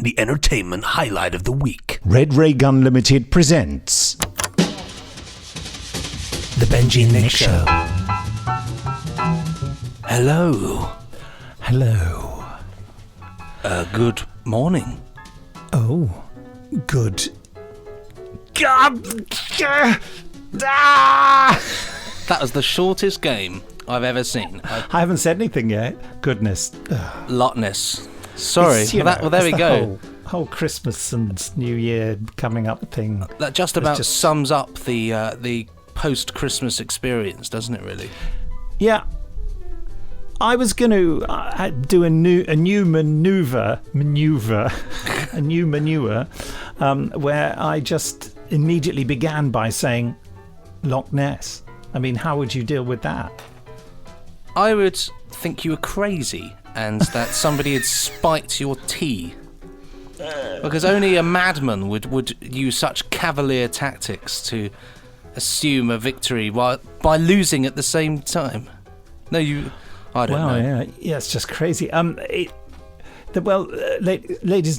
the entertainment highlight of the week. Red Ray Gun Limited presents The Benji and Nick Show. Hello. Hello. Good morning. Oh, good. God. Ah! That was the shortest game I've ever seen. I haven't said anything yet. Goodness. Lotness. Sorry. It's, Well, there we go. Whole Christmas and New Year coming up thing. That just about sums up the post-Christmas experience, doesn't it? Really? Yeah. I was going to do a new maneuver, where I just immediately began by saying Loch Ness. I mean, how would you deal with that? I would think you were crazy and that somebody had spiked your tea. Because only a madman would use such cavalier tactics to assume a victory by losing at the same time. No, I don't know. Yeah, it's just crazy. Ladies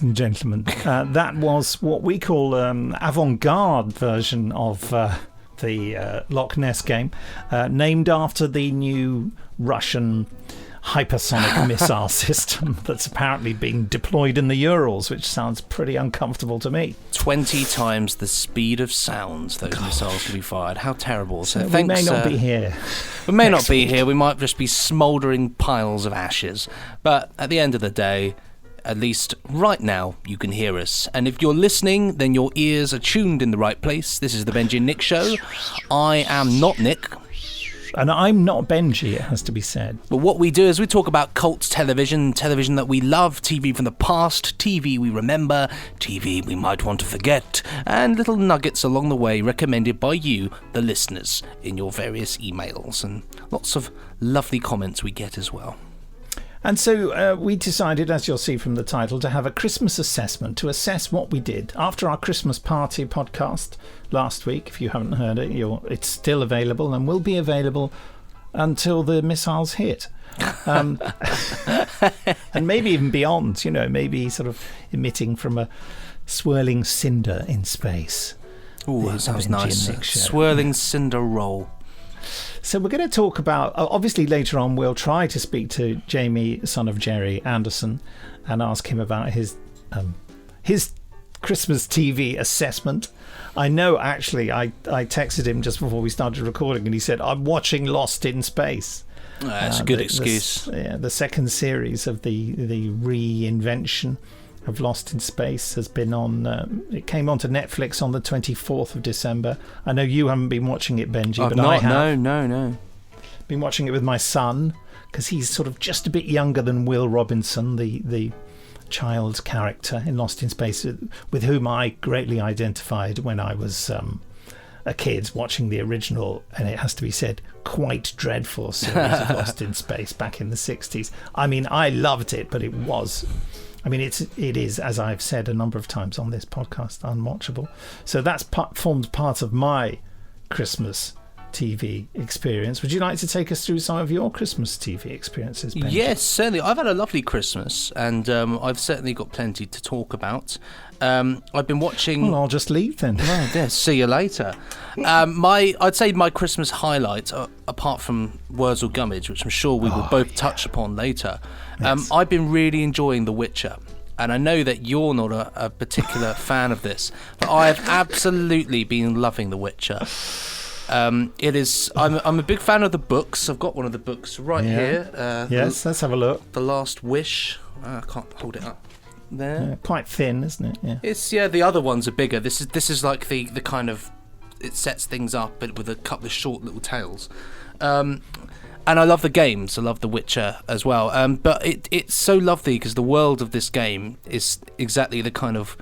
and gentlemen, that was what we call avant-garde version of the Loch Ness game, named after the new Russian hypersonic missile system that's apparently being deployed in the Urals, which sounds pretty uncomfortable to me. 20 times the speed of sound those missiles can be fired. How terrible. So we may not be here. We may not be here. We might just be smouldering piles of ashes. But at the end of the day, at least right now, you can hear us. And if you're listening, then your ears are tuned in the right place. This is the Benji and Nick Show. I am not Nick. And I'm not Benji, it has to be said. But what we do is we talk about cult television that we love, TV from the past, TV we remember, TV we might want to forget, and little nuggets along the way recommended by you, the listeners, in your various emails. And lots of lovely comments we get as well. And so we decided, as you'll see from the title, to have a Christmas assessment to assess what we did after our Christmas party podcast last week. If you haven't heard it, it's still available and will be available until the missiles hit. And maybe even beyond, maybe sort of emitting from a swirling cinder in space. Ooh, that sounds nice. Swirling cinder roll. So we're going to talk about, obviously later on we'll try to speak to Jamie, son of Jerry Anderson, and ask him about his Christmas TV assessment. I know, actually, I texted him just before we started recording and he said, I'm watching Lost in Space. That's a good excuse. The second series of the reinvention of Lost in Space has been on. It came onto Netflix on the 24th of December. I know you haven't been watching it, Benji, but I have. No. Been watching it with my son because he's sort of just a bit younger than Will Robinson, the child's character in Lost in Space, with whom I greatly identified when I was a kid watching the original, and it has to be said, quite dreadful series of Lost in Space back in the 60s. I mean, I loved it, but it is, as I've said a number of times on this podcast, unwatchable. So that's formed part of my Christmas TV experience. Would you like to take us through some of your Christmas TV experiences, Benji? Yes, certainly. I've had a lovely Christmas, and I've certainly got plenty to talk about. I've been watching... Well, I'll just leave then. Well, yeah, see you later. I'd say my Christmas highlight, apart from Wurzel Gummidge, which I'm sure we will both touch upon later, yes. I've been really enjoying The Witcher. And I know that you're not a particular fan of this, but I have absolutely been loving The Witcher. It is. I'm a big fan of the books. I've got one of the books here. Yes, let's have a look. The Last Wish. I can't hold it up. There. Yeah, quite thin, isn't it? Yeah. It's the other ones are bigger. This is like the kind of, it sets things up but with a couple of short little tales. And I love the games. I love The Witcher as well. But it's so lovely because the world of this game is exactly the kind of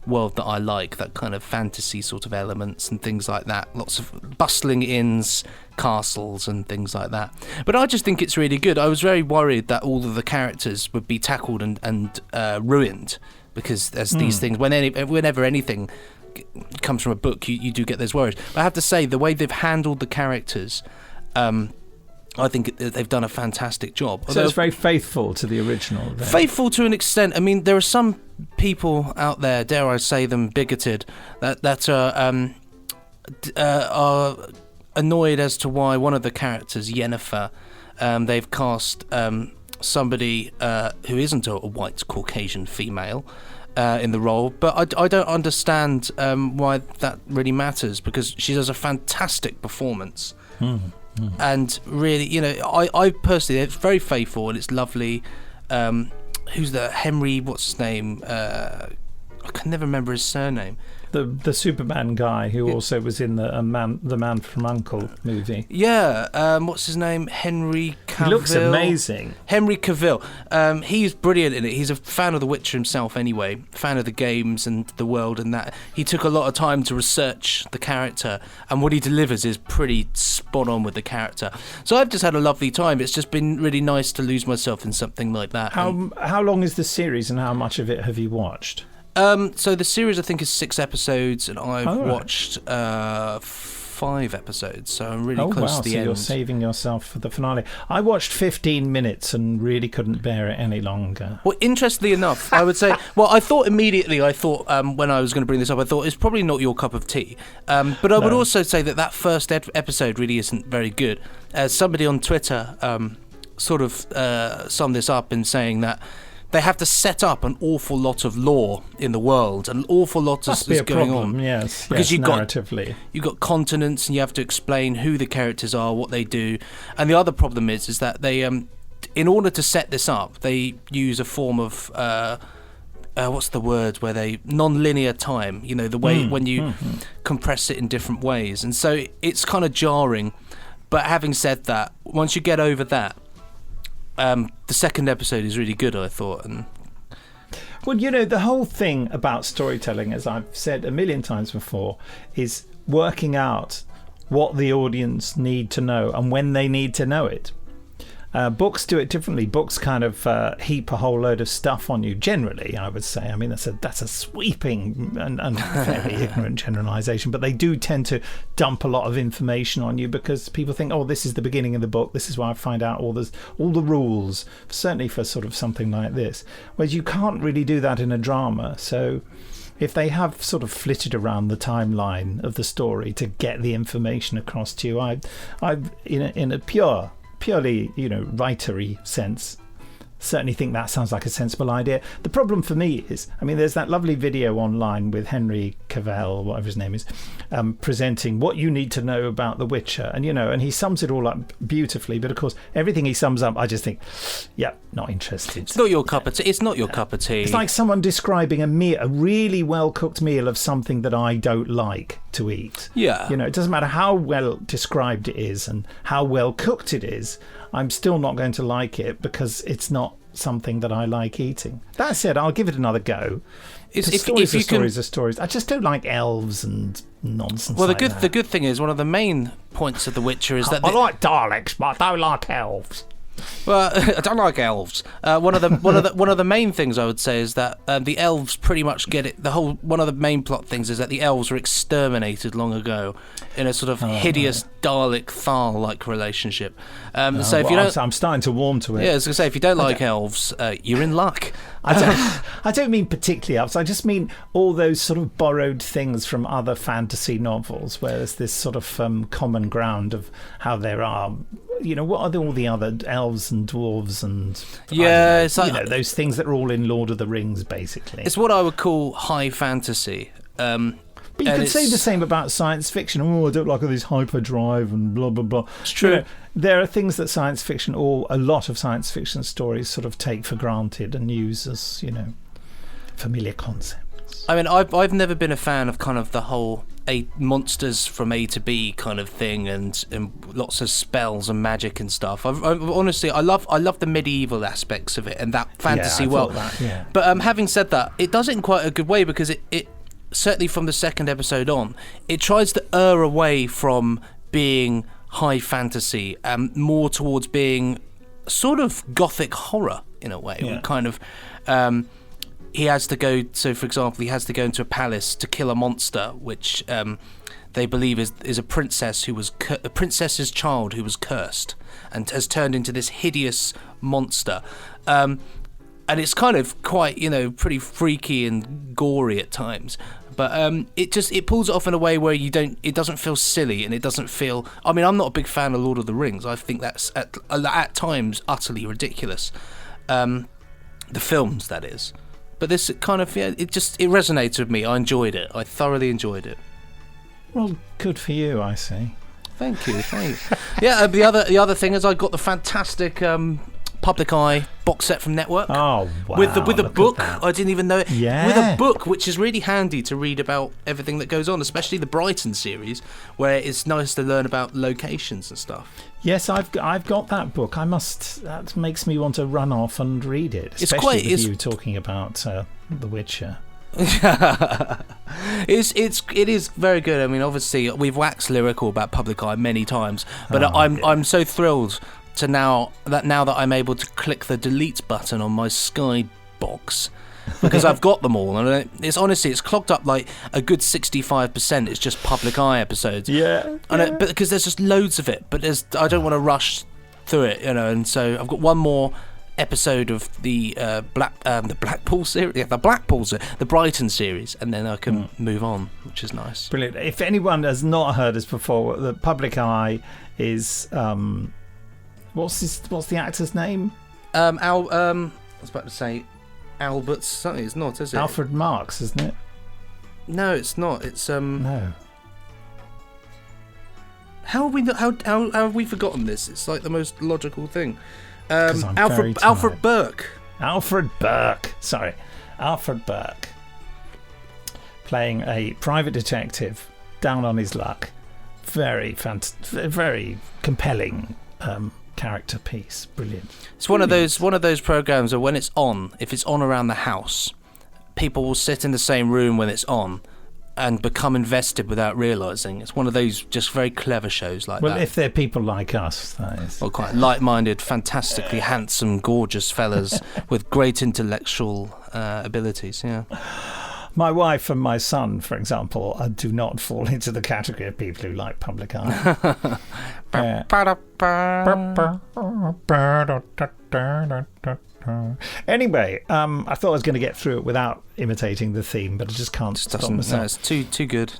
world that I like, that kind of fantasy sort of elements and things like that. Lots of bustling inns, castles and things like that. But I just think it's really good. I was very worried that all of the characters would be tackled and ruined, because there's these things, whenever anything comes from a book, you do get those worries. But I have to say, the way they've handled the characters, I think they've done a fantastic job. So it's very faithful to the original. Then. Faithful to an extent. I mean, there are some people out there, dare I say them, bigoted, that are annoyed as to why one of the characters, Yennefer, they've cast somebody who isn't a white Caucasian female in the role, but I don't understand why that really matters, because she does a fantastic performance. And really, you know, I personally, it's very faithful and it's lovely. Who's the Henry? What's his name? I can never remember his surname. The Superman guy who also was in the Man from U.N.C.L.E. movie. Yeah, what's his name? Henry Cavill. He looks amazing. Henry Cavill. He's brilliant in it. He's a fan of The Witcher himself anyway, fan of the games and the world and that. He took a lot of time to research the character, and what he delivers is pretty spot on with the character. So I've just had a lovely time. It's just been really nice to lose myself in something like that. How long is the series and how much of it have you watched? So the series I think is 6 episodes, and I've watched 5 episodes, so I'm really close to the end. You're saving yourself for the finale. I watched 15 minutes and really couldn't bear it any longer. Well, interestingly enough, I would say, well, I thought when I was going to bring this up, I thought it's probably not your cup of tea. But I would also say that first episode really isn't very good. Somebody on Twitter sort of summed this up in saying that they have to set up an awful lot of lore in the world, an awful lot is going on. Yes, because narratively. You've got continents, and you have to explain who the characters are, what they do. And the other problem is that they, in order to set this up, they use a form of what's the word, where they non-linear time. You know, the way when you compress it in different ways, and so it's kind of jarring. But having said that, once you get over that, the second episode is really good, I thought. Well, you know, the whole thing about storytelling, as I've said a million times before, is working out what the audience need to know and when they need to know it. Books do it differently. Books kind of heap a whole load of stuff on you, generally, I would say. I mean, that's a sweeping and fairly ignorant generalisation, but they do tend to dump a lot of information on you because people think, oh, this is the beginning of the book, this is where I find out all the rules, certainly for sort of something like this. Whereas you can't really do that in a drama, so if they have sort of flitted around the timeline of the story to get the information across to you, I in a purely, you know, writery sense, certainly think that sounds like a sensible idea. The problem for me is, I mean, there's that lovely video online with Henry Cavill, whatever his name is, presenting what you need to know about The Witcher, and you know, and he sums it all up beautifully. But of course, everything he sums up, I just think, yeah, not interested. It's not your cup of tea. It's not your cup of tea. It's like someone describing a really well cooked meal of something that I don't like to eat. Yeah, you know, it doesn't matter how well described it is and how well cooked it is, I'm still not going to like it because it's not something that I like eating. That said, I'll give it another go. Stories are stories. I just don't like elves and nonsense. Well, the good thing is, one of the main points of The Witcher is that I like Daleks, but I don't like elves. Well, I don't like elves. One of the main things I would say is that the elves pretty much get it. One of the main plot things is that the elves were exterminated long ago in a sort of hideous Dalek Thal like relationship. So if you don't, I'm starting to warm to it. Yeah, I was going to say, if you don't like elves, you're in luck. I don't mean particularly elves. I just mean all those sort of borrowed things from other fantasy novels, where there's this sort of common ground of how there are. You know, what are all the other elves and dwarves and it's like, you know, those things that are all in Lord of the Rings, basically. It's what I would call high fantasy. But you could say the same about science fiction. Oh, I don't like all this hyperdrive and blah blah blah. It's true. You know, there are things that science fiction, or a lot of science fiction stories, sort of take for granted and use as, you know, familiar concepts. I mean, I've never been a fan of kind of the whole monsters from A to B kind of thing, and lots of spells and magic and stuff. Honestly, I love the medieval aspects of it and that fantasy world. But having said that, it does it in quite a good way, because it certainly from the second episode on, it tries to err away from being high fantasy and more towards being sort of gothic horror in a way. Yeah. Kind of. He has to go. So, for example, he has to go into a palace to kill a monster, which they believe is a princess who was a princess's child who was cursed and has turned into this hideous monster. And it's kind of quite, pretty freaky and gory at times. But it pulls it off in a way where it doesn't feel silly, and it doesn't feel. I mean, I'm not a big fan of Lord of the Rings. I think that's at times utterly ridiculous. The films, that is. But this kind of it resonated with me. I enjoyed it. I thoroughly enjoyed it. Well, good for you, I say. Thank you. Yeah, the other thing is I got the fantastic Public Eye box set from Network. Oh, wow. With the book. I didn't even know it. Yeah. With a book, which is really handy to read about everything that goes on, especially the Brighton series, where it's nice to learn about locations and stuff. Yes, I've got that book. That makes me want to run off and read it. Especially with you talking about The Witcher. It is very good. I mean, obviously we've waxed lyrical about Public Eye many times, but I'm so thrilled to now that I'm able to click the delete button on my Sky box because I've got them all, and it's clogged up like a good 65%. It's just Public Eye episodes. Yeah. But because there's just loads of it, but I don't want to rush through it, and so I've got one more episode of the Blackpool series, the Brighton series, and then I can move on, which is nice. Brilliant. If anyone has not heard this before, the Public Eye is what's the actor's name? I was about to say Albert something. It's not, is it? Alfred Marks, isn't it? No, it's not. It's No. How have we forgotten this? It's like the most logical thing. Alfred Burke. Alfred Burke. Sorry, Alfred Burke, playing a private detective down on his luck. Very compelling character piece. Brilliant. It's one of those programs where when it's on, if it's on around the house, people will sit in the same room when it's on and become invested without realising. It's one of those just very clever shows like that. Well, if they're people like us, that is. Well, quite light-minded, fantastically handsome, gorgeous fellas with great intellectual abilities, yeah. My wife and my son, for example, do not fall into the category of people who like Public Eye. Anyway, I thought I was going to get through it without imitating the theme, but I just can't stop myself. No, it's too good.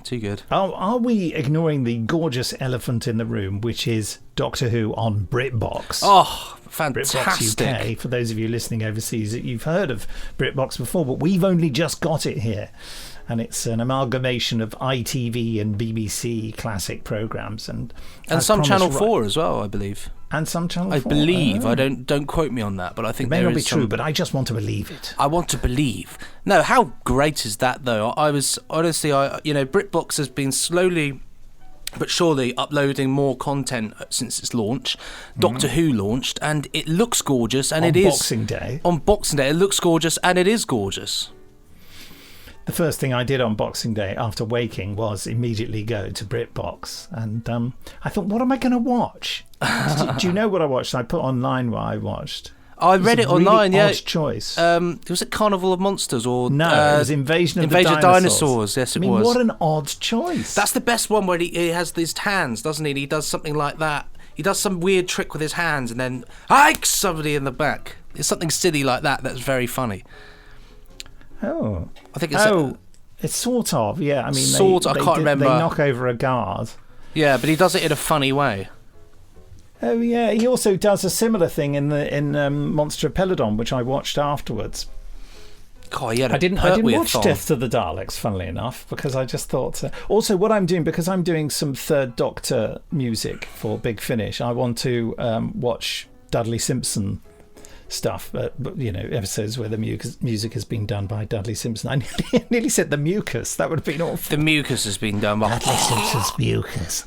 Are we ignoring the gorgeous elephant in the room, which is Doctor Who on BritBox? Oh, fantastic. BritBox UK. For those of you listening overseas, you've heard of BritBox before, but we've only just got it here. And it's an amalgamation of ITV and BBC classic programmes. And some Channel 4 as well, I believe. And some Channel 4. I believe. I don't quote me on that, but I think it may not be true, but I just want to believe it. I want to believe. No, how great is that, though? I was honestly, BritBox has been slowly but surely uploading more content since its launch. Doctor Who launched, and it looks gorgeous, and it is on Boxing Day. It looks gorgeous, and it is gorgeous. The first thing I did on Boxing Day after waking was immediately go to BritBox, and I thought, what am I going to watch? Do you know what I watched? I put online what I watched. I read it online. Really yeah, odd choice. Was it Carnival of Monsters or no? It was Invasion of Dinosaurs. Yes, it was. I mean, what an odd choice. That's the best one where he has his hands, doesn't he? And he does something like that. He does some weird trick with his hands, and then hikes somebody in the back. It's something silly like that. That's very funny. Oh, I think it's it's sort of, yeah. I mean, I can't remember. They knock over a guard. Yeah, but he does it in a funny way. Oh yeah, he also does a similar thing in Monster of Peladon, which I watched afterwards. God, I didn't watch Death to the Daleks, funnily enough, because I just thought. Also, what I'm doing, because I'm doing some Third Doctor music for Big Finish, I want to watch Dudley Simpson stuff, but episodes where the music has been done by Dudley Simpson. I nearly said the mucus. That would have been awful. The mucus has been done by Dudley Simpson's mucus.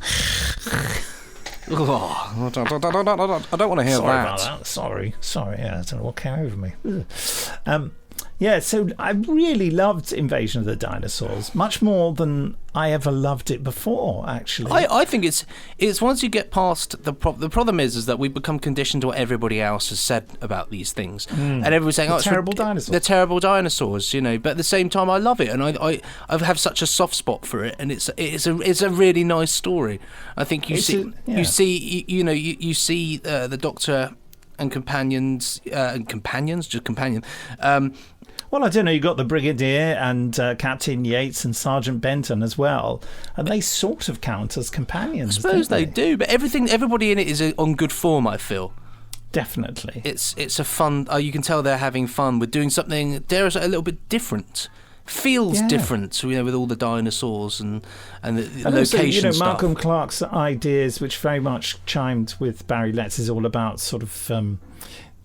Oh, I don't want to hear Sorry about that. Sorry. Yeah, I don't know what came over me. Yeah, so I really loved Invasion of the Dinosaurs, much more than I ever loved it before, actually. I think it's once you get past the problem is that we become conditioned to what everybody else has said about these things, and everyone's saying, "Oh, terrible dinosaurs." They're terrible dinosaurs," But at the same time, I love it, and I have such a soft spot for it, and it's a really nice story. I think you see the Doctor and companions, just companion. Well, I don't know, you got the Brigadier and Captain Yates and Sergeant Benton as well, and they sort of count as companions. I suppose they do, but everybody in it is on good form, I feel. Definitely. It's a fun, you can tell they're having fun with doing something, dare I say, a little bit different. Feels different, with all the dinosaurs and the location also, stuff. Malcolm Clarke's ideas, which very much chimed with Barry Letts, is all about sort of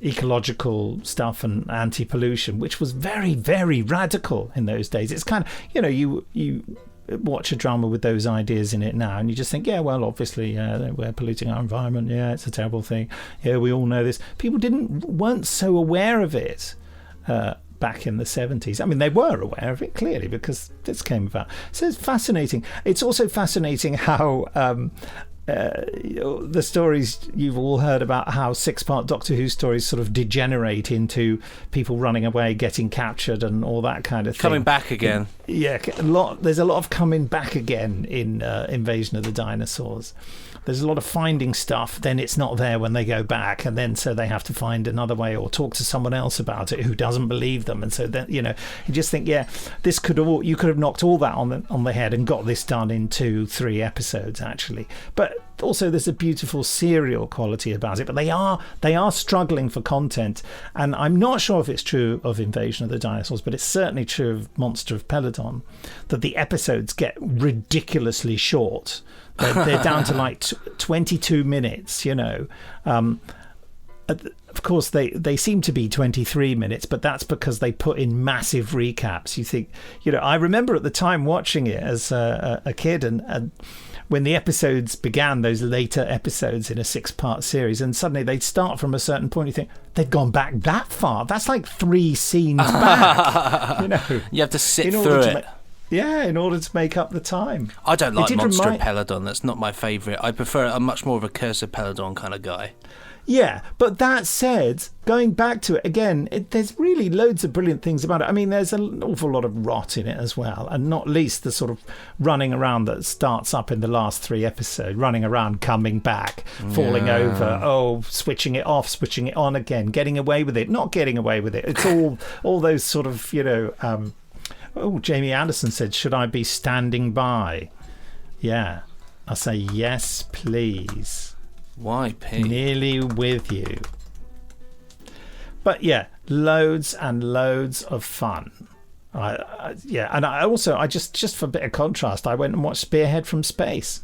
ecological stuff and anti-pollution, which was very, very radical in those days. It's kind of, you watch a drama with those ideas in it now and you just think, yeah, well, obviously we're polluting our environment, yeah, it's a terrible thing, yeah, we all know this. People weren't so aware of it back in the 70s. I mean, they were aware of it, clearly, because this came about. So it's fascinating. It's also fascinating how the stories you've all heard about how 6-part Doctor Who stories sort of degenerate into people running away, getting captured, and all that kind of thing. Coming back again. Yeah, there's a lot of coming back again in Invasion of the Dinosaurs. There's a lot of finding stuff, then it's not there when they go back, and then so they have to find another way or talk to someone else about it who doesn't believe them, and so then you just think, yeah, you could have knocked all that on the head and got this done in 2-3 episodes actually. But also there's a beautiful serial quality about it, but they are struggling for content, and I'm not sure if it's true of Invasion of the Dinosaurs, but it's certainly true of Monster of Peladon, that the episodes get ridiculously short. They're down to like 22 minutes, Of course, they seem to be 23 minutes, but that's because they put in massive recaps. You think, I remember at the time watching it as a kid, and when the episodes began, those later episodes in a 6-part series, and suddenly they'd start from a certain point, you think, they've gone back that far? That's like 3 scenes back. You have to sit through it. In order to make up the time. I don't like Monster of Peladon. That's not my favourite. I'm much more of a Curse of Peladon kind of guy. Yeah, but that said, going back to it again, there's really loads of brilliant things about it. I mean, there's an awful lot of rot in it as well, and not least the sort of running around that starts up in the last 3 episodes, running around, coming back, falling over, switching it off, switching it on again, getting away with it, not getting away with it. It's all those sort of, Jamie Anderson said, should I be standing by? Yeah. I'll say, yes, please. YP. Nearly with you. But yeah, loads and loads of fun. And I just for a bit of contrast, I went and watched Spearhead from Space.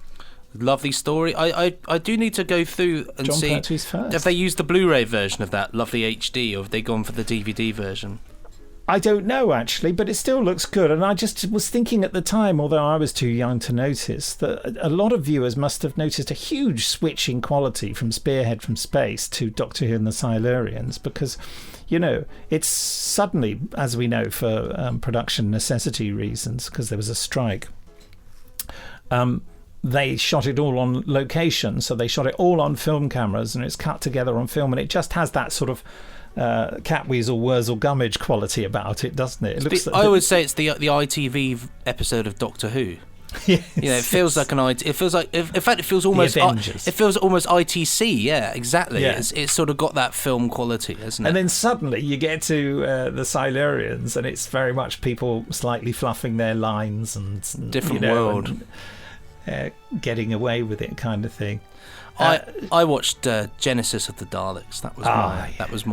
Lovely story. I do need to go through and see if they used the Blu-ray version of that lovely HD, or have they gone for the DVD version. I don't know, actually, but it still looks good. And I just was thinking at the time, although I was too young to notice, that a lot of viewers must have noticed a huge switch in quality from Spearhead from Space to Doctor Who and the Silurians, because, it's suddenly, as we know, for production necessity reasons, because there was a strike, they shot it all on location. So they shot it all on film cameras, and it's cut together on film, and it just has that sort of Catweasel, Wurzel, Gummidge quality about it, doesn't it? I would say it's the ITV episode of Doctor Who. Yes. It feels like an IT. It feels like, in fact, it feels almost. It feels almost ITC. Yeah, exactly. Yeah. It's sort of got that film quality, hasn't it? And then suddenly you get to the Silurians, and it's very much people slightly fluffing their lines and different world, and, getting away with it, kind of thing. I watched Genesis of the Daleks. That was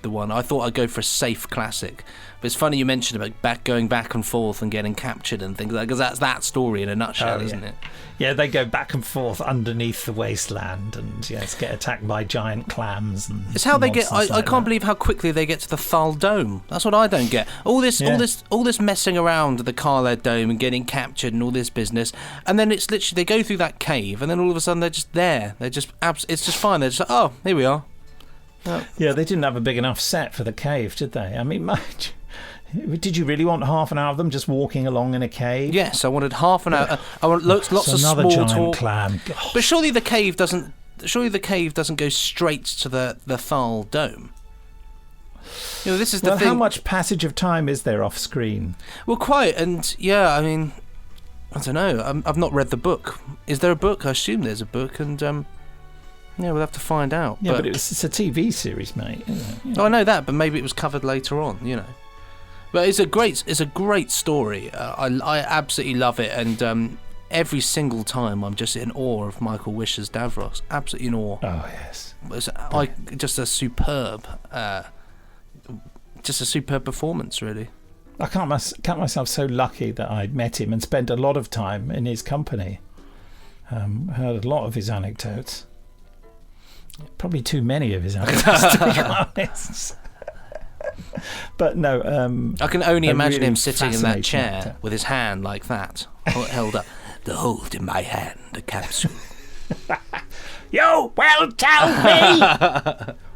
the one. I thought I'd go for a safe classic. But it's funny you mentioned about going back and forth and getting captured and things like that, because that's that story in a nutshell, isn't it? Yeah, they go back and forth underneath the wasteland and get attacked by giant clams. And it's how they get. I can't believe how quickly they get to the Thal Dome. That's what I don't get. All this messing around the Carled Dome and getting captured and all this business, and then it's literally they go through that cave and then all of a sudden they're just there. They're just it's just fine. They're just like, oh, here we are. Yeah, they didn't have a big enough set for the cave, did they? I mean, Did you really want half an hour of them just walking along in a cave? Yes, I wanted half an hour. I want lots of another small giant talk. clam. But surely the cave doesn't. Surely the cave doesn't go straight to the Thal dome. You know, this is the thing. How much passage of time is there off screen? Well, quite, and yeah, I mean, I don't know. I've not read the book. Is there a book? I assume there's a book, and yeah, we'll have to find out. Yeah, but it's a TV series, mate. Oh, I know that, but maybe it was covered later on. You know, but it's a great story. I absolutely love it, and every single time I'm just in awe of Michael Wisher's Davros. Absolutely in awe. Oh yes, just a superb performance, really. I count myself so lucky that I met him and spent a lot of time in his company. Heard a lot of his anecdotes. Probably too many of his anecdotes, to be honest. But no, I can only imagine really him sitting in that chair actor. with his hand like that, held up. The hold in my hand, the capsule. You will tell me!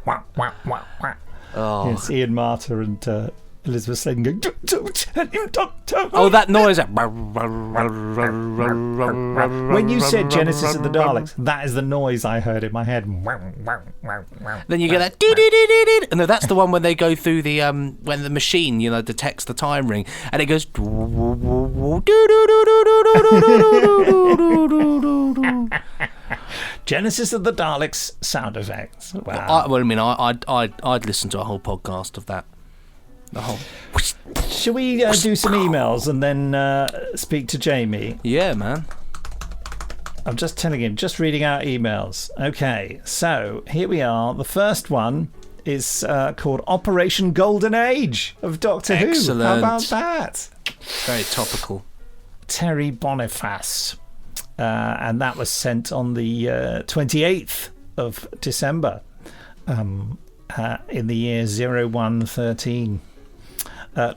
Wah, wah, wah, wah. Oh. Yes, Ian Marter and Elizabeth Sladen going, don't tell him, doctor. Oh, that noise. When you said Genesis of the Daleks, that is the noise I heard in my head. Then you get that doo-doo-doo-doo-doo. And that's the one when they go through the when the machine, you know, detects the time ring and it goes Genesis of the Daleks sound effects. Wow. I'd listen to a whole podcast of that. The whole. Shall we do some emails and then speak to Jamie? Yeah, man. I'm just telling him, just reading out emails. Okay, so here we are. The first one is called Operation Golden Age of Doctor Who. Excellent. How about that? Very topical. Terry Boniface. And that was sent on the 28th of December in the year 0113.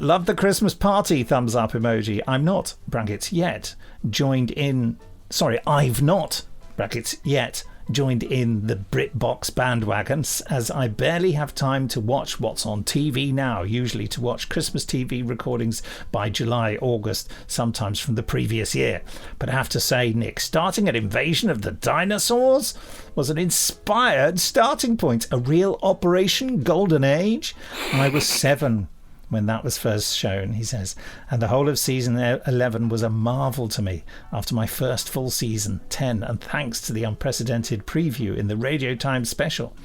Love the Christmas party, thumbs up emoji. I'm not, brackets, yet joined in. Sorry, I've not, brackets, yet joined in the BritBox bandwagon, as I barely have time to watch what's on TV now, usually to watch Christmas TV recordings by July, August, sometimes from the previous year. But I have to say, Nick, starting at Invasion of the Dinosaurs was an inspired starting point, a real Operation Golden Age. I was 7 when that was first shown, he says, and the whole of season 11 was a marvel to me after my first full season, 10, and thanks to the unprecedented preview in the Radio Times special.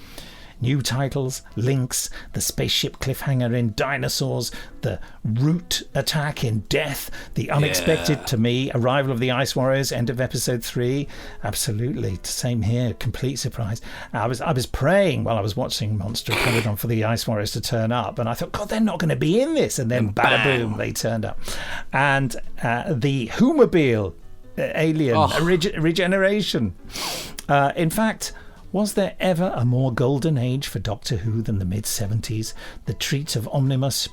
New titles, links, the spaceship cliffhanger in Dinosaurs, the root attack in Death, the unexpected, to me, arrival of the Ice Warriors, end of episode 3. Absolutely, same here, complete surprise. I was praying while I was watching Monster coming on for the Ice Warriors to turn up, and I thought, God, they're not going to be in this, and then bada boom, they turned up. And the Whomobile alien regeneration. In fact, was there ever a more golden age for Doctor Who than the mid-70s? The treat of Omnibus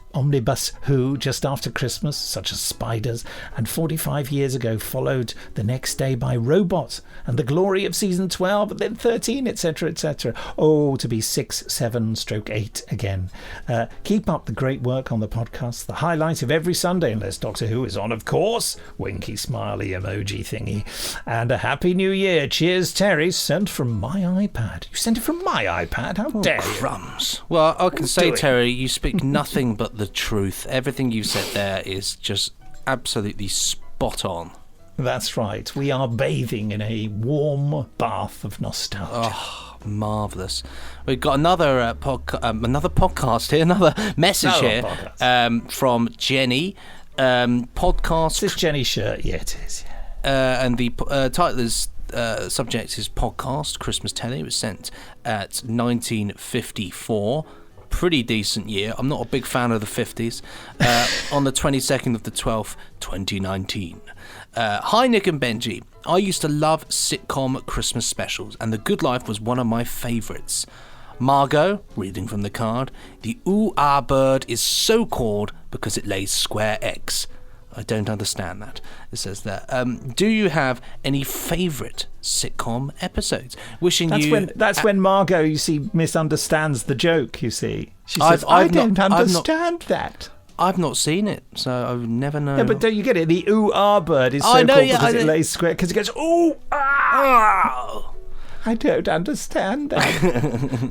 Who just after Christmas, such as Spiders, and 45 years ago followed the next day by Robot, and the glory of season 12, and then 13, etc., etc. Oh, to be 6, 7/8 again. Keep up the great work on the podcast. The highlight of every Sunday, unless Doctor Who is on, of course. Winky smiley emoji thingy. And a happy new year. Cheers, Terry. Sent from my iPad. You sent it from my iPad? How dare you? Crumbs. Well, I can say, Terry, you speak nothing but the truth. Everything you said there is just absolutely spot on. That's right. We are bathing in a warm bath of nostalgia. Oh, marvellous. We've got another podcast here, another message from Jenny. Podcast. Is this Jenny's shirt? Yeah, it is. And the title is subject is podcast Christmas telly. It was sent at 1954. Pretty decent year. I'm not a big fan of the 50s. On the 22nd of the 12th, 2019. Hi Nick and Benji. I used to love sitcom Christmas specials, and The Good Life was one of my favourites. Margot, reading from the card, the ooh-ah bird is so called because it lays square eggs. I don't understand that. It says that. Do you have any favourite sitcom episodes? That's when Margot, you see, misunderstands the joke, you see. She says, I don't understand that. I've not seen it, so I would never know. Yeah, but don't you get it? The ooh-ah bird is so I know, called yeah, because I it know. lays square, because it goes, ooh-ah! I don't understand that.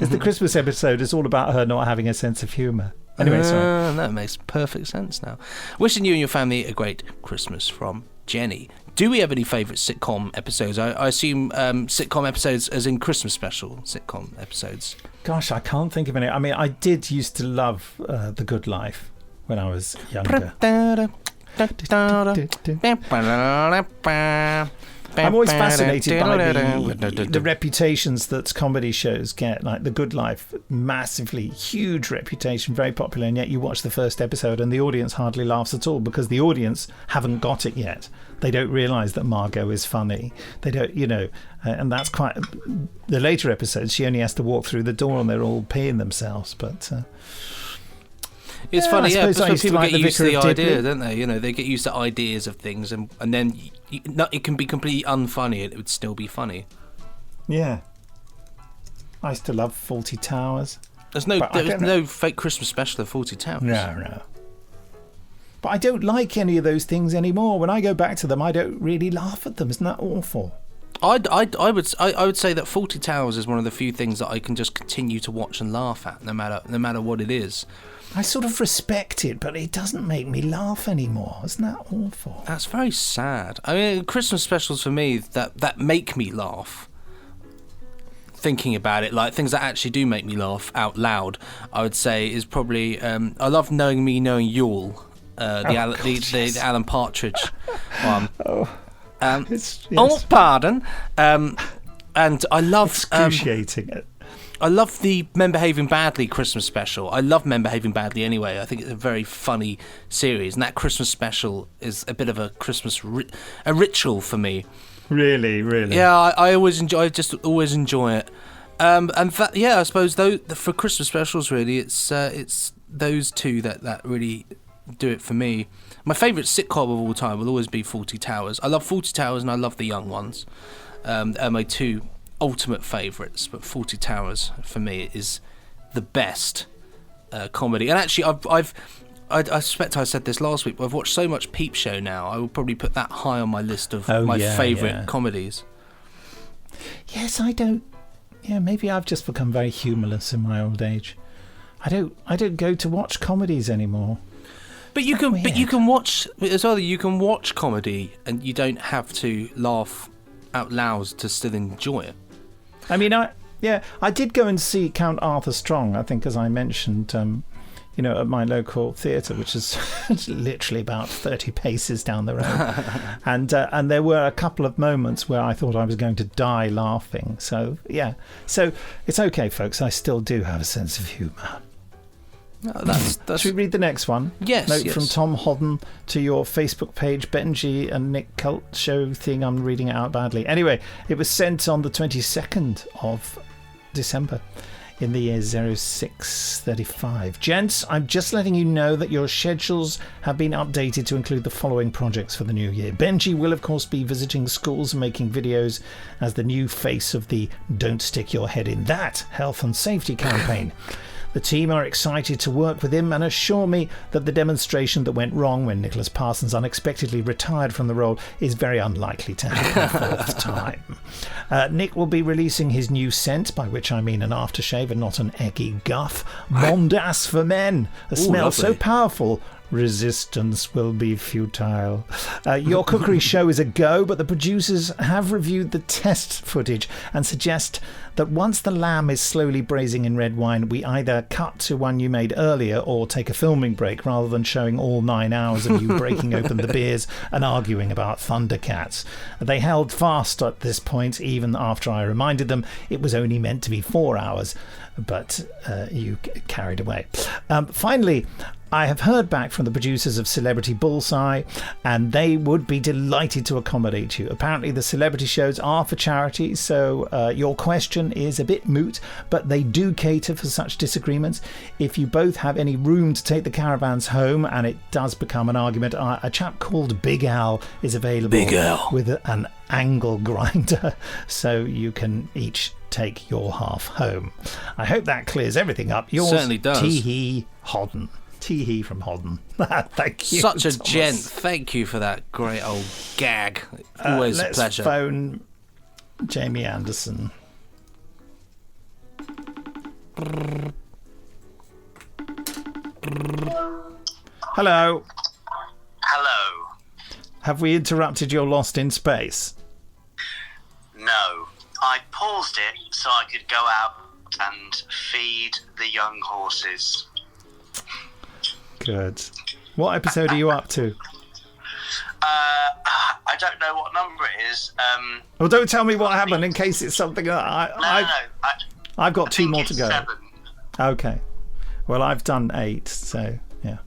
It's the Christmas episode. It's all about her not having a sense of humour. Anyway, sorry. That makes perfect sense now. Wishing you and your family a great Christmas from Jenny. Do we have any favourite sitcom episodes? I assume sitcom episodes as in Christmas special sitcom episodes. Gosh, I can't think of any. I mean, I did used to love The Good Life when I was younger. I'm always fascinated by the reputations that comedy shows get. Like The Good Life, massively huge reputation, very popular, and yet you watch the first episode and the audience hardly laughs at all because the audience haven't got it yet. They don't realise that Margot is funny. They don't, and that's quite... The later episodes, she only has to walk through the door and they're all peeing themselves, but... It's funny, I because people like get used to the Vicar of idea, Dibley. don't they? They get used to ideas of things, and then it can be completely unfunny, and it would still be funny. Yeah. I used to love Fawlty Towers. There's no fake Christmas special of Fawlty Towers. No. But I don't like any of those things anymore. When I go back to them, I don't really laugh at them. Isn't that awful? I would say that Fawlty Towers is one of the few things that I can just continue to watch and laugh at, no matter what it is. I sort of respect it, but it doesn't make me laugh anymore. Isn't that awful? That's very sad. I mean, Christmas specials for me that make me laugh, thinking about it, like things that actually do make me laugh out loud, I would say is probably I love Knowing Me, Knowing You'll, the Alan Partridge one. Pardon. And I love excruciating it. I love the Men Behaving Badly Christmas special. I love Men Behaving Badly anyway. I think it's a very funny series, and that Christmas special is a bit of a Christmas a ritual for me. Really. Yeah, I always enjoy. I just always enjoy it. And that, I suppose for Christmas specials, really, it's those two that really do it for me. My favourite sitcom of all time will always be Fawlty Towers. I love Fawlty Towers and I love The Young Ones. Are my two ultimate favourites, but Fawlty Towers for me is the best comedy. And actually, I suspect I said this last week, but I've watched so much Peep Show now. I will probably put that high on my list of my favourite comedies. Yes, I don't. Yeah, maybe I've just become very humorless in my old age. I don't go to watch comedies anymore. But you can watch as well. You can watch comedy, and you don't have to laugh out loud to still enjoy it. I mean, I did go and see Count Arthur Strong, I think, as I mentioned, at my local theatre, which is literally about 30 paces down the road. And there were a couple of moments where I thought I was going to die laughing. So, yeah. So, it's okay, folks. I still do have a sense of humour. That's Should we read the next one? Yes. Note from Tom Hodden to your Facebook page, Benji and Nick Cult Show thing. I'm reading it out badly. Anyway, it was sent on the 22nd of December in the year 0635. Gents, I'm just letting you know that your schedules have been updated to include the following projects for the new year. Benji will, of course, be visiting schools and making videos as the new face of the Don't Stick Your Head in That health and safety campaign. The team are excited to work with him and assure me that the demonstration that went wrong when Nicholas Parsons unexpectedly retired from the role is very unlikely to happen a fourth time. Nick will be releasing his new scent, by which I mean an aftershave and not an eggy guff. Mondas for Men, a smell so powerful resistance will be futile. Your cookery show is a go, but the producers have reviewed the test footage and suggest that once the lamb is slowly braising in red wine, we either cut to one you made earlier or take a filming break rather than showing all 9 hours of you breaking open the beers and arguing about Thundercats. They held fast at this point, even after I reminded them it was only meant to be 4 hours, but you carried away. Finally, I have heard back from the producers of Celebrity Bullseye, and they would be delighted to accommodate you. Apparently the celebrity shows are for charity, so your question is a bit moot, but they do cater for such disagreements. If you both have any room to take the caravans home, and it does become an argument, a chap called Big Al is available with an angle grinder, so you can each take your half home. I hope that clears everything up. Yours, certainly does. Tee Hodden. Tee-hee from Hodden. Thank you, Such a Thomas. gent. Thank you for that great old gag. Always a pleasure. Let's phone Jamie Anderson. Hello. Hello. Have we interrupted your Lost in Space? No. I paused it so I could go out and feed the young horses. Good. What episode are you up to? I don't know what number it is. Well, don't tell me what happened in case it's something that I've got 2 more to go. 7. Okay. Well, I've done 8, so yeah.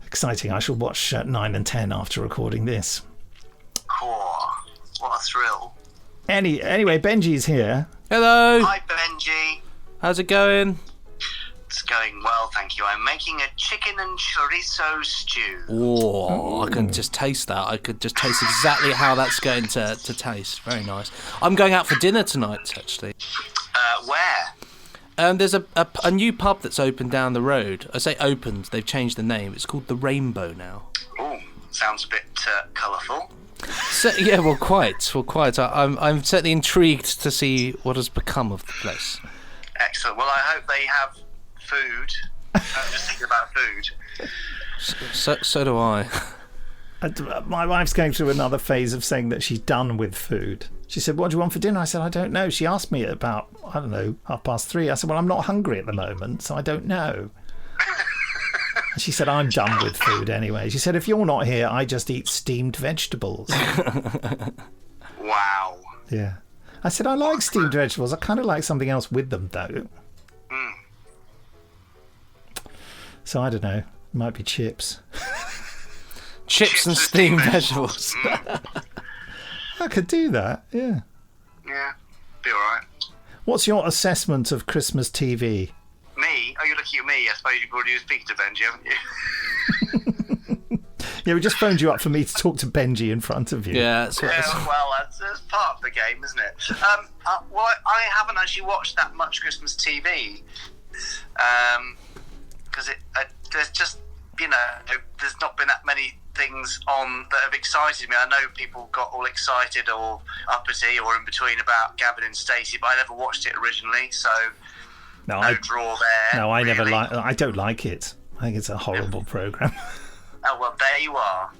Exciting. I shall watch 9 and 10 after recording this. Cool. What a thrill. Anyway, Benji's here. Hello. Hi, Benji. How's it going? It's going well, thank you. I'm making a chicken and chorizo stew. Oh, I can just taste that. I could just taste exactly how that's going to taste. Very nice. I'm going out for dinner tonight, actually. Where? There's a new pub that's opened down the road. I say opened, they've changed the name. It's called The Rainbow now. Oh, sounds a bit colourful. So, yeah, well, quite. I'm certainly intrigued to see what has become of the place. Excellent. Well, I hope they have food. I'm just thinking about food. So do I. My wife's going through another phase of saying that she's done with food. She said, what do you want for dinner? I said, I don't know. She asked me at about, 3:30. I said, well, I'm not hungry at the moment, so I don't know. And she said, I'm done with food anyway. She said, if you're not here, I just eat steamed vegetables. Wow. Yeah. I said, I like steamed vegetables. I kind of like something else with them, though. Mm. So I don't know. It might be chips. Chips and steamed vegetables. I could do that, yeah. Yeah, be alright. What's your assessment of Christmas TV? Me? Oh, you're looking at me. I suppose you've already speaking to Benji, haven't you? Yeah, we just phoned you up for me to talk to Benji in front of you. Yeah, that's what that's part of the game, isn't it? Well, I haven't actually watched that much Christmas TV. Because there's just, there's not been that many things on that have excited me. I know people got all excited or uppity or in between about Gavin and Stacey, but I never watched it originally, so no draw there. No, I really. never like. I don't like it. I think it's a horrible program. Oh well, there you are.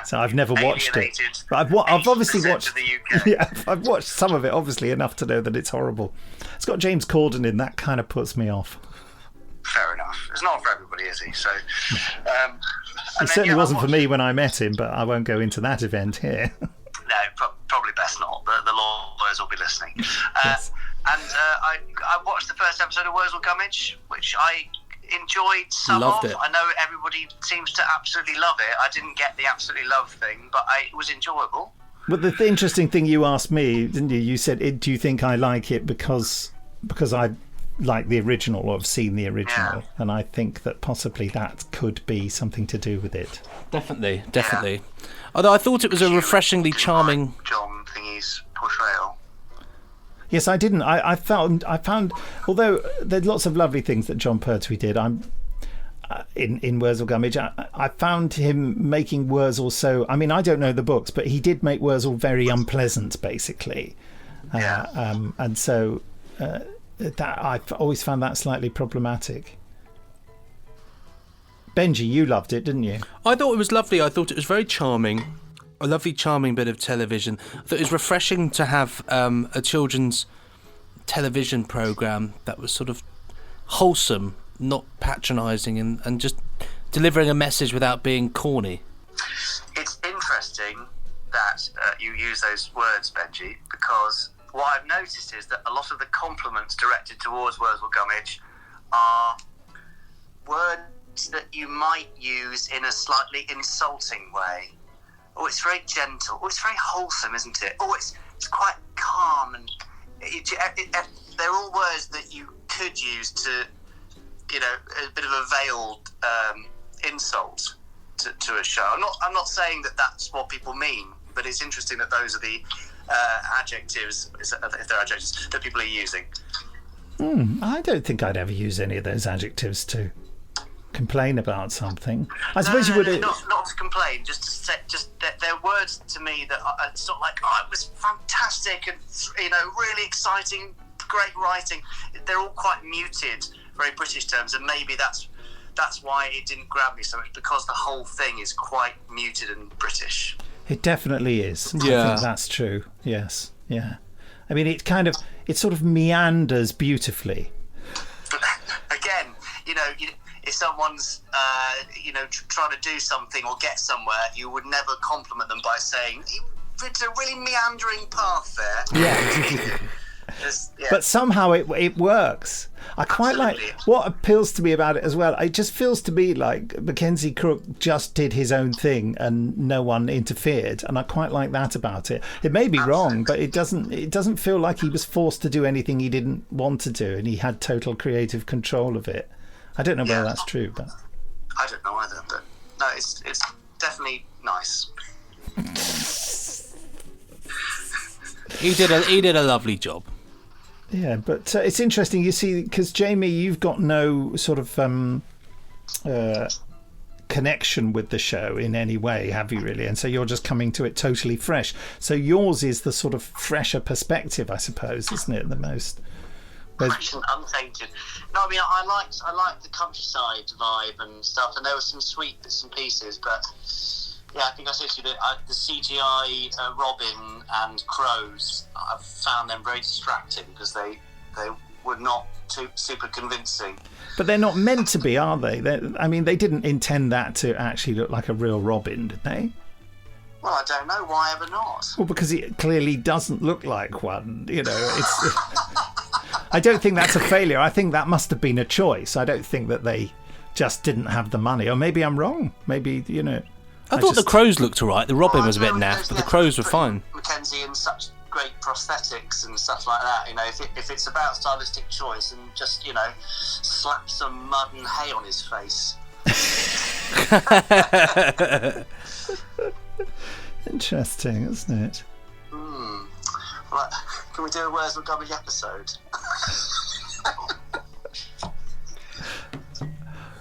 So I've never watched it. But I've obviously watched. The UK. Yeah, I've watched some of it, obviously enough to know that it's horrible. It's got James Corden in. That kind of puts me off. Fair enough. It's not for everybody, is he? So. It certainly wasn't for me when I met him, but I won't go into that event here. No, probably best not. The lawyers will be listening. Yes. And I watched the first episode of Wurzel Gummidge, which I enjoyed some Loved of. it. I know everybody seems to absolutely love it. I didn't get the absolutely love thing, but it was enjoyable. But the interesting thing you asked me, didn't you? You said, do you think I like it because I like the original or have seen the original? Yeah. And I think that possibly that could be something to do with it. Definitely. Although I thought it was a refreshingly charming... John Thingy's portrayal. Yes, I didn't. I found, although there's lots of lovely things that John Pertwee did, in Wurzel Gummidge, I found him making Wurzel so... I mean, I don't know the books, but he did make Wurzel very unpleasant, basically. And so that I've always found that slightly problematic. Benji, you loved it, didn't you? I thought it was lovely. I thought it was very charming. A lovely, charming bit of television. I thought it was refreshing to have a children's television programme that was sort of wholesome, not patronising, and just delivering a message without being corny. It's interesting that you use those words, Benji, because what I've noticed is that a lot of the compliments directed towards Wurzel Gummidge are words that you might use in a slightly insulting way. Oh, it's very gentle. Oh, it's very wholesome, isn't it? Oh, it's quite calm, and they're all words that you could use to, a bit of a veiled insult to a show. I'm not saying that that's what people mean, but it's interesting that those are the adjectives, if they're adjectives, that people are using. I don't think I'd ever use any of those adjectives to complain about something. I suppose you would. Not to complain, just to say, they're words to me that are sort of like, oh, it was fantastic and really exciting, great writing. They're all quite muted, very British terms, and maybe that's why it didn't grab me so much, because the whole thing is quite muted and British. It definitely is. Yeah. I think that's true. Yes. Yeah. I mean, it sort of meanders beautifully. Again, if someone's trying to do something or get somewhere, you would never compliment them by saying, it's a really meandering path there. Yeah. Yeah. But somehow it works. I quite Absolutely. like what appeals to me about it as well. It just feels to me like Mackenzie Crook just did his own thing and no one interfered, and I quite like that about it. It may be wrong, but it doesn't feel like he was forced to do anything he didn't want to do, and he had total creative control of it. I don't know whether that's true, but I don't know either. But no, it's definitely nice. He did a lovely job. yeah. But it's interesting, you see, because Jamie, you've got no sort of connection with the show in any way, have you really? And so you're just coming to it totally fresh. So yours is the sort of fresher perspective, I suppose, isn't it? The most. Fresh and untainted. No, I mean, I liked the countryside vibe and stuff, and there were some sweet bits and pieces, but yeah, I think I said to you that the CGI Robin and crows, I found them very distracting because they were not too super convincing. But they're not meant to be, are they? I mean, they didn't intend that to actually look like a real robin, did they? Well, I don't know. Why ever not? Well, because it clearly doesn't look like one. It's. I don't think that's a failure. I think that must have been a choice. I don't think that they just didn't have the money. Or maybe I'm wrong. Maybe, I thought the crows looked all right. The robin was a bit naff, but the crows were fine. Mackenzie in such great prosthetics and stuff like that. If it's about stylistic choice, and just slap some mud and hay on his face. Interesting, isn't it? Right. Can we do a Where's Montgomery episode?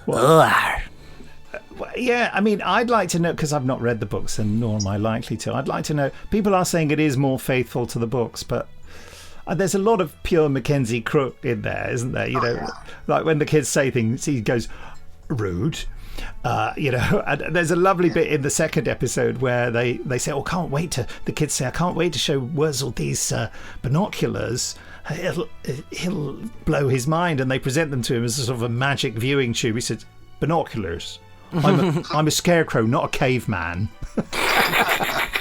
Well, yeah, I mean, I'd like to know, because I've not read the books, and nor am I likely to. I'd like to know. People are saying it is more faithful to the books, but there's a lot of pure Mackenzie Crook in there, isn't there? Like when the kids say things, he goes, rude. And there's a lovely bit in the second episode where they say, the kids say, I can't wait to show Wurzel these binoculars. He'll blow his mind, and they present them to him as a sort of a magic viewing tube. He says, binoculars. I'm a scarecrow, not a caveman.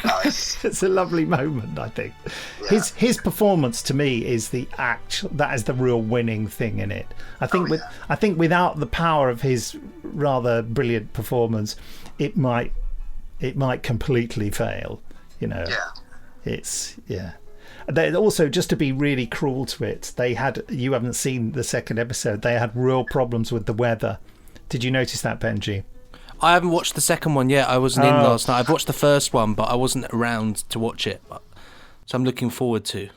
Nice. It's a lovely moment, I think. Yeah. His performance to me is that is the real winning thing in it. I think without the power of his rather brilliant performance, it might completely fail. Yeah. They also, just to be really cruel to it, you haven't seen the second episode, they had real problems with the weather. Did you notice that, Benji? I haven't watched the second one yet. I wasn't in last night. I've watched the first one, but I wasn't around to watch it. So I'm looking forward to.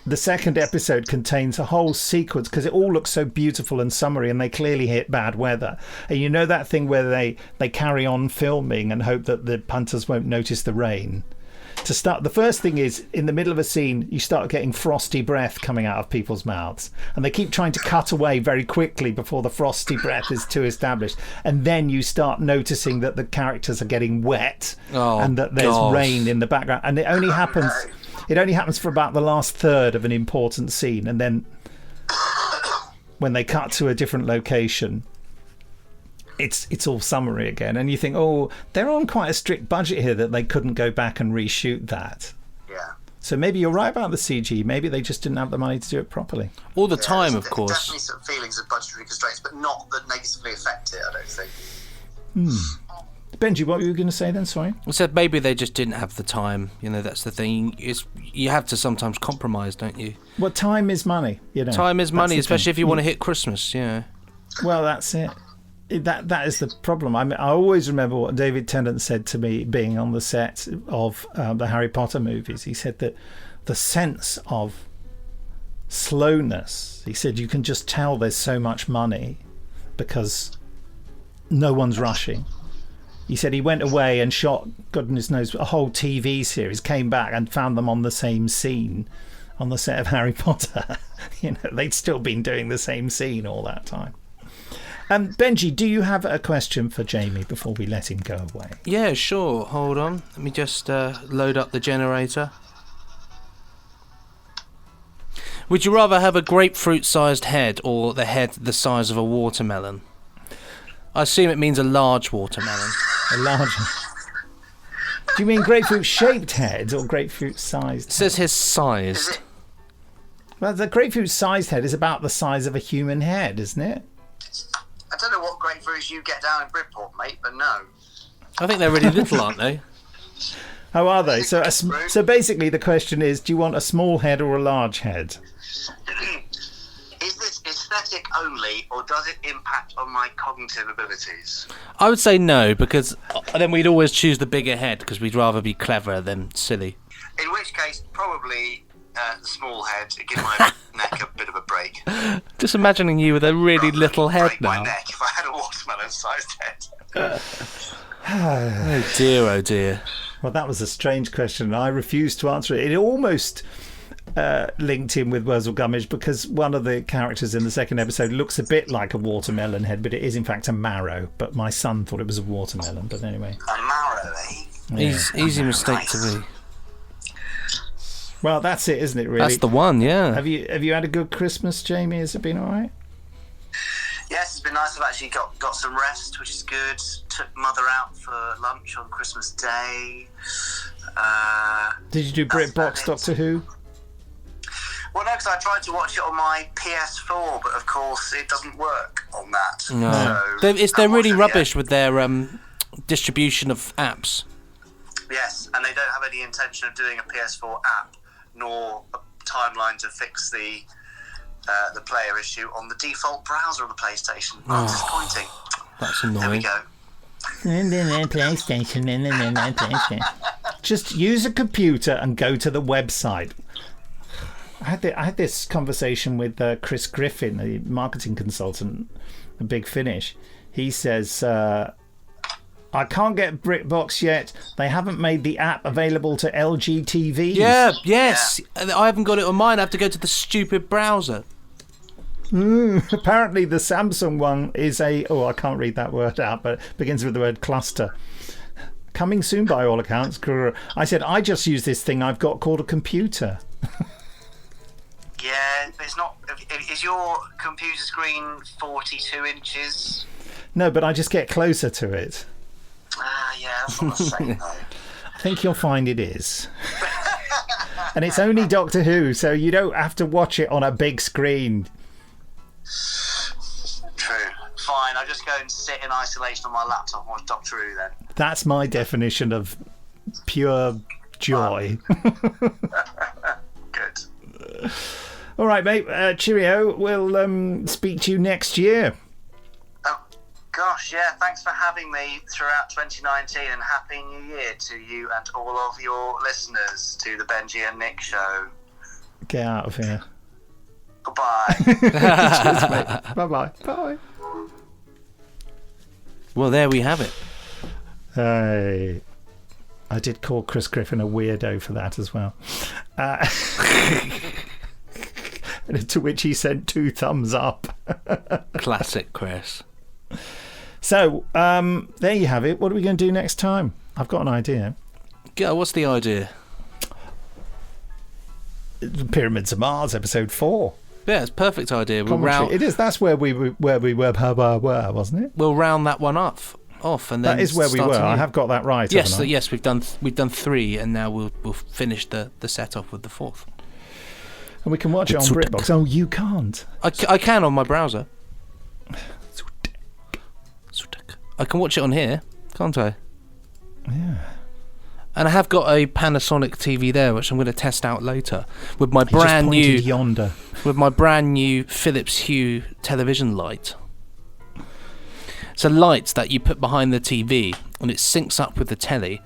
The second episode contains a whole sequence, because it all looks so beautiful and summery, and they clearly hit bad weather. And that thing where they carry on filming and hope that the punters won't notice the rain. To start, the first thing is, in the middle of a scene, you start getting frosty breath coming out of people's mouths, and they keep trying to cut away very quickly before the frosty breath is too established, and then you start noticing that the characters are getting wet and that there's rain in the background, and it only happens for about the last third of an important scene, and then when they cut to a different location, it's all summery again, and you think, they're on quite a strict budget here that they couldn't go back and reshoot that. Yeah. So maybe you're right about the CG. Maybe they just didn't have the money to do it properly. All the time, of course. Definitely some feelings of budgetary constraints, but not that negatively affect it, I don't think. Benji, what were you going to say then? Sorry. I said maybe they just didn't have the time. That's the thing. You have to sometimes compromise, don't you? Well, time is money. Time is money, especially if you want to hit Christmas. Yeah. Well, that's it. That is the problem. I always remember what David Tennant said to me being on the set of the Harry Potter movies. He said that the sense of slowness, he said, you can just tell there's so much money because no one's rushing. He said he went away and shot, goodness knows, a whole TV series, came back and found them on the same scene on the set of Harry Potter. They'd still been doing the same scene all that time. Benji, do you have a question for Jamie before we let him go away? Yeah, sure. Hold on. Let me just load up the generator. Would you rather have a grapefruit-sized head or the head the size of a watermelon? I assume it means a large watermelon. A large. Do you mean grapefruit-shaped head or grapefruit-sized? It says his sized. Well, the grapefruit-sized head is about the size of a human head, isn't it? I don't know what grapefruits you get down in Bridport, mate, but no. I think they're really little, aren't they? How are they? So basically the question is, do you want a small head or a large head? Is this aesthetic only, or does it impact on my cognitive abilities? I would say no, because then we'd always choose the bigger head, because we'd rather be clever than silly. In which case, probably the small head to give my neck a bit of a break. Just imagining you with a really little head break now. my neck if I had a watermelon-sized head. Oh dear, oh dear. Well, that was a strange question. I refused to answer it. It almost linked in with Wurzel Gummidge because one of the characters in the second episode looks a bit like a watermelon head, but it is in fact a marrow. But my son thought it was a watermelon. But anyway. A marrow, eh? Yeah. Easy mistake to be. Well, that's it, isn't it, really? That's the one, yeah. Have you had a good Christmas, Jamie? Has it been all right? Yes, it's been nice. I've actually got some rest, which is good. Took Mother out for lunch on Christmas Day. Did you do BritBox Doctor Who? Well, no, because I tried to watch it on my PS4, but of course it doesn't work on that. No. So they're really rubbish with their distribution of apps. Yes, and they don't have any intention of doing a PS4 app, nor a timeline to fix the player issue on the default browser of the PlayStation. Oh, disappointing. That's annoying. There we go. PlayStation. Just use a computer and go to the website. I had this conversation with Chris Griffin, the marketing consultant at Big Finish. He says, I can't get BritBox yet. They haven't made the app available to LG TVs. Yes. I haven't got it on mine. I have to go to the stupid browser. Apparently the Samsung one is I can't read that word out, but it begins with the word cluster. Coming soon by all accounts. I said, I just use this thing I've got called a computer. Yeah, but it's not. Is your computer screen 42 inches? No, but I just get closer to it. Yeah, that's what I was saying, though. I think you'll find it is. And it's only Doctor Who, so you don't have to watch it on a big screen. True. Fine, I'll just go and sit in isolation on my laptop and watch Doctor Who then. That's my definition of pure joy. Good. All right, mate. Cheerio. We'll speak to you next year. Oh, gosh, yeah. Thanks for having me throughout 2019, and Happy New Year to you and all of your listeners to the Benji and Nick show. Get out of here. Goodbye. Cheers, mate. Bye-bye. Bye. Well, there we have it. Hey. I did call Chris Griffin a weirdo for that as well. To which he sent 2 thumbs up. Classic Chris. So, there you have it. What are we going to do next time? I've got an idea. Yeah, what's the idea? Pyramids of Mars, episode 4. Yeah, it's a perfect idea. It is. That's where we were, wasn't it? We'll round that one off, and then that is where we were. I have got that right. Yes, we've done 3, and now we'll finish the set off with the 4th. And we can watch it on BritBox. Oh, you can't. I can on my browser. I can watch it on here, can't I? Yeah. And I have got a Panasonic TV there, which I'm going to test out later with my brand new yonder. With my brand new Philips Hue television light. It's a light that you put behind the TV, and it syncs up with the telly,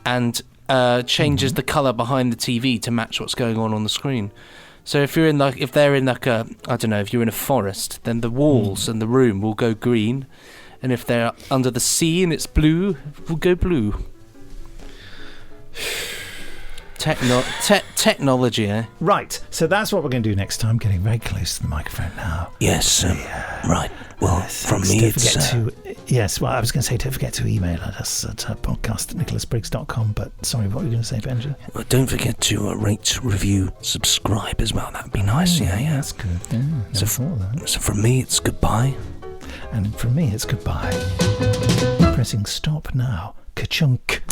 and changes the colour behind the TV to match what's going on the screen. So if they're in if you're in a forest, then the walls and the room will go green. And if they're under the sea and it's blue, we'll go blue. Technology, eh? Right, so that's what we're going to do next time. Getting very close to the microphone now. Yes, right. Well, from me, it's... Yes, well, I was going to say don't forget to email us at podcast@nicholasbriggs.com, but sorry, what were you going to say, Benji? Well, don't forget to rate, review, subscribe as well. That would be nice, yeah. That's good. Yeah, so from me, it's goodbye. And from me, it's goodbye. Pressing stop now. Ka-chunk.